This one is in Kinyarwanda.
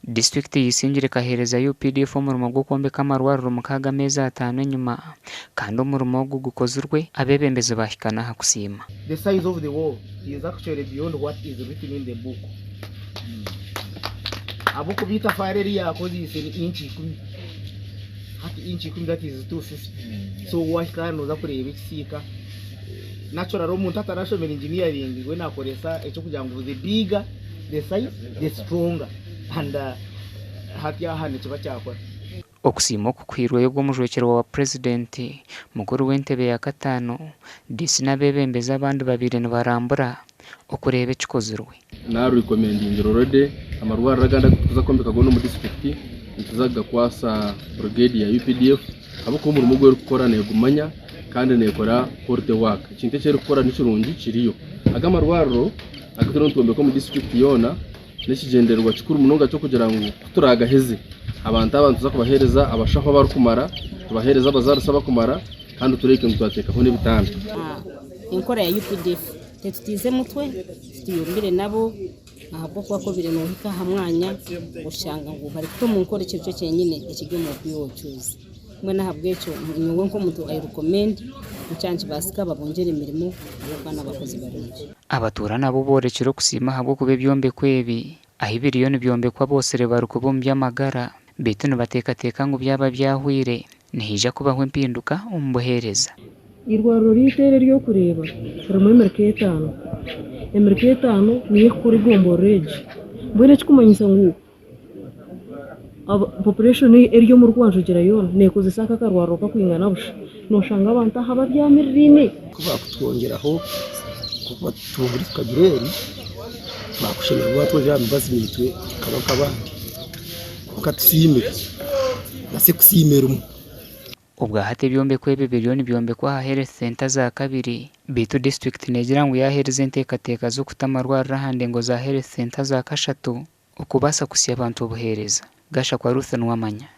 District y'Isingiro kahereza UPDF umurimo gwo kombeka amarwariro mu kaga meza 5 nyuma kandi umurimo gwo gukozurwe Abeebembezi bahikana hakusima. The size of the wall is actually beyond what is written in the book. Abo kubita fareri yakoze ise inchi 10. Hati inchi 10 that is 250. So washikano za kureba ikisika. Natural umuntu atarashomera engineering we nakoresa echo kugira ngo the bigger the size the stronger and hati ahane kiba cyakora. Okusima kukwirwe bwo mujwekero wa president mukuru w'entebe ya 5 disi n'Abeebembezi abandi babiri nibarambura okureba ekikozirwe. Na recommending already amarwara raganda kuza kombeka gono mu district ntuzaga kwasa brigade ya UPDF abo ko umurimo gwe gukora ne gumanya kandi nekora porte work kinte cyo gukora n'ikirungi kiriyo agamarwaro agatero ntumbeko mu district yona n'kigenderwa kikuru munonga cyo kugira ngo turaga heze abantu za kubahereza abashaho barukumara tubahereza bazarusaba kumara kandi tureke ntwateka ho n'ibitanda inkora ya UPDF tetutize mutwe tuyumbire nabo ahabwo kwako bire no hika hamwanya ushanga ngo bari ko mu nkora cyo cyenyine ikigyo mu byocuze mwe nahabwecho nyungwe nko muntu ayi recommend mucanci basika babongera imirimo abana bakozi barunje abaturana bo borekero kusima habwo kube byombe kwebi ahibiriyoni byombe kwa bose rebarukubumbya amagara betu bateka ngo byaba byahwire nihija kubaho impinduka umbuhereza irwaro ritere ryo kureba ramo emerketano niye kuri gombo rege mbere cykumanyisa ngo population eri yo mu Rwanda ugera yone nekoze saka karwaro ka kwingana busha noshanga abantu haba byamirine kuba kutwongeraho kuba tuburi kabireri bakushemerwa twaje mbazi mitwe kaba ukatsime nase kusimera ubwa hate byombe kwebe billion byombe kwa health center za kabiri bitu district negira ngo yahereze ntekateka zo kutamarwara hande ngo za health center za kashatu ukubasa kusiya abantu obuhereza gasha kwa Ruth n'wamanya.